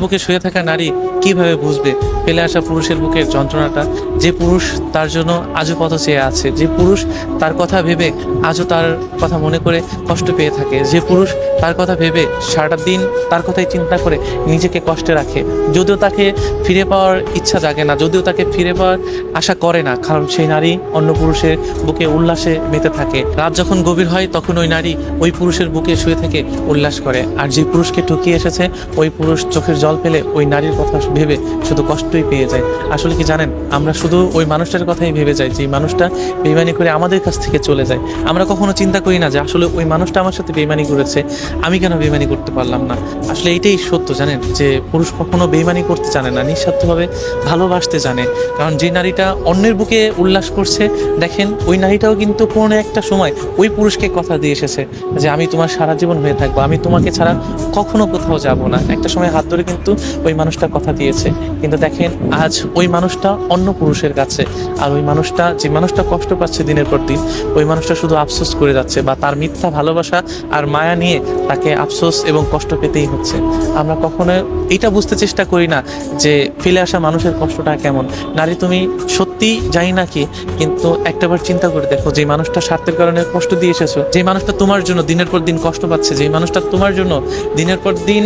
বুকে শুয়ে থাকা নারী কিভাবে বুঝবে ফেলে আসা পুরুষের বুকের যন্ত্রণাটা? যে পুরুষ তার জন্য আজও পথ চেয়ে আছে, যে পুরুষ তার কথা ভেবে আজও তার কথা মনে করে কষ্ট পেয়ে থাকে, যে পুরুষ তার কথা ভেবে সারাটা দিন তার কথাই চিন্তা করে নিজেকে কষ্টে রাখে, যদিও তাকে ফিরে পাওয়ার ইচ্ছা জাগে না, যদিও তাকে ফিরে পাওয়ার আশা করে না, কারণ সেই নারী অন্য পুরুষের বুকে উল্লাসে মেতে থাকে। রাত যখন গভীর হয় তখন ওই নারী ওই পুরুষের বুকে শুয়ে থেকে উল্লাস করে, আর যে পুরুষকে ঠকিয়ে এসেছে ওই পুরুষ চোখের জল ফেলে ওই নারীর কথা ভেবে শুধু কষ্টই পেয়ে যায়। আসলে কি জানেন, আমরা শুধু ওই মানুষটার কথাই ভেবে যাই যে মানুষটা বেইমানি করে আমাদের কাছ থেকে চলে যায়। আমরা কখনো চিন্তা করি না যে আসলে ওই মানুষটা আমার সাথে বেইমানি করেছে, আমি কেন বেইমানি করতে পারলাম না। আসলে এইটাই সত্য, জানেন, যে পুরুষ কখনো বেইমানি করতে জানে না, নিঃস্বার্থভাবে ভালোবাসতে জানে। কারণ যে নারীটা অন্যের বুকে উল্লাস করছে, দেখেন ওই নারীটাও কিন্তু কোনো একটা সময় ওই পুরুষকে কথা দিয়ে এসেছে যে আমি তোমার সারা জীবন হয়ে থাকবো, আমি তোমাকে ছাড়া কখনো কোথাও যাব না। একটা সময় হাত ধরে কিন্তু ওই মানুষটা কথা দিয়েছে, কিন্তু দেখেন আজ ওই মানুষটা অন্য পুরুষের কাছে। আর ওই মানুষটা, যে মানুষটা কষ্ট পাচ্ছে দিনের পর দিন, ওই মানুষটা শুধু আফসোস করে যাচ্ছে, বা তার মিথ্যা ভালোবাসা আর মায়া নিয়ে তাকে আফসোস এবং কষ্ট পেতেই হচ্ছে। আমরা কখনো এটা বুঝতে চেষ্টা করি না যে ফেলে আসা মানুষের কষ্টটা কেমন। নারী, তুমি সত্যি জানি না কি, কিন্তু একটাবার চিন্তা করে দেখো, যে মানুষটা স্বার্থের কারণে কষ্ট দিয়ে এসেছো, যে মানুষটা তোমার জন্য দিনের পর দিন কষ্ট পাচ্ছে, যে মানুষটা তোমার জন্য দিনের পর দিন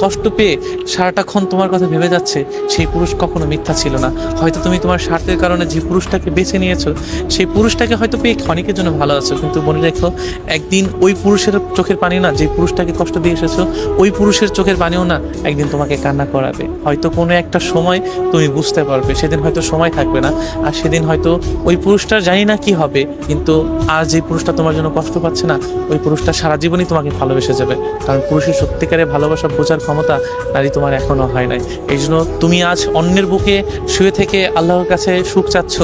কষ্ট পেয়ে সারাটাক্ষণ তোমার কথা ভেবে যাচ্ছে, সেই পুরুষ কখনো মিথ্যা ছিল না। হয়তো তুমি তোমার স্বার্থের কারণে যে পুরুষটাকে বেছে নিয়েছো, সেই পুরুষটাকে হয়তো পেয়ে ক্ষণিকের জন্য ভালো আছো, কিন্তু মনে রেখো একদিন ওই পুরুষের চোখের পানি না, যে পুরুষটাকে কষ্ট দিয়ে এসেছো, ওই পুরুষের চোখের পানিও না একদিন তোমাকে কান্না করাবে। হয়তো কোনো একটা সময় তুমি বুঝতে পারবে, সেদিন হয়তো সময় থাকবে না, আর সেদিন হয়তো ওই পুরুষটার জানি না কি হবে, কিন্তু আজ যে পুরুষটা তোমার জন্য কষ্ট পাচ্ছে না, ওই পুরুষটা সারা জীবনই তোমাকে ভালোবেসে যাবে। কারণ পুরুষের সত্যিকারের ভালোবাসা বোঝার ক্ষমতা নারী তোমার এখনো হয় নাই। এই জন্য তুমি আজ অন্যের বুকে শুয়ে থেকে আল্লাহর কাছে সুখ চাচ্ছ,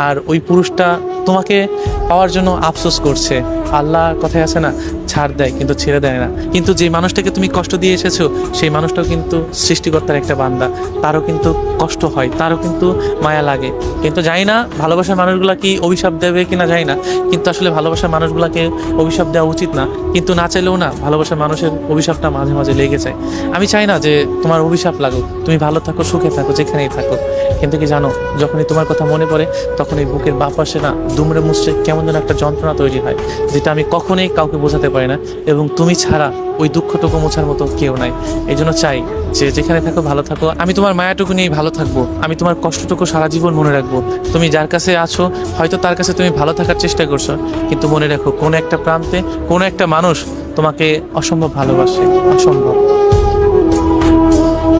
আর ওই পুরুষটা তোমাকে পাওয়ার জন্য আফসোস করছে। আল্লাহ কথায় আছে না, ছাড় দেয় কিন্তু ছেড়ে দেয় না। কিন্তু যে মানুষটাকে তুমি কষ্ট দিয়ে এসেছো, সেই মানুষটাও কিন্তু সৃষ্টিকর্তার একটা বান্দা, তারও কিন্তু কষ্ট হয়, তারও কিন্তু মায়া লাগে। কিন্তু জানি না ভালোবাসার মানুষগুলা কি অভিশাপ দেবে কিনা জানি না, কিন্তু আসলে ভালোবাসার মানুষগুলাকে অভিশাপ দেওয়া উচিত না, কিন্তু না চাইলেও না ভালোবাসার মানুষের অভিশাপটা মাঝে মাঝে লেগে যায়। আমি চাই না যে তোমার অভিশাপ লাগুক, তুমি ভালো থাকো, সুখে থাকো, যেখানেই থাকো। কিন্তু কি জানো, যখনই তোমার কথা মনে পড়ে তখন এই বুকের বাঁ পাশে না দুমড়ে মুচড়ে কেমন যেন একটা যন্ত্রণা তৈরি হয়, যেটা আমি কখনোই কাউকে বোঝাতে পারি না, এবং তুমি ছাড়া ওই দুঃখটুকু মোছার মতো কেউ নাই। এই জন্য চাই যে যেখানে থাকো ভালো থাকো, আমি তোমার মায়াটুকু নিয়েই ভালো থাকবো, আমি তোমার কষ্টটুকু সারা জীবন মনে রাখবো। তুমি যার কাছে আছো হয়তো তার কাছে তুমি ভালো থাকার চেষ্টা করছো, কিন্তু মনে রাখো কোনো একটা প্রান্তে কোনো একটা মানুষ তোমাকে অসম্ভব ভালোবাসে, অসম্ভব।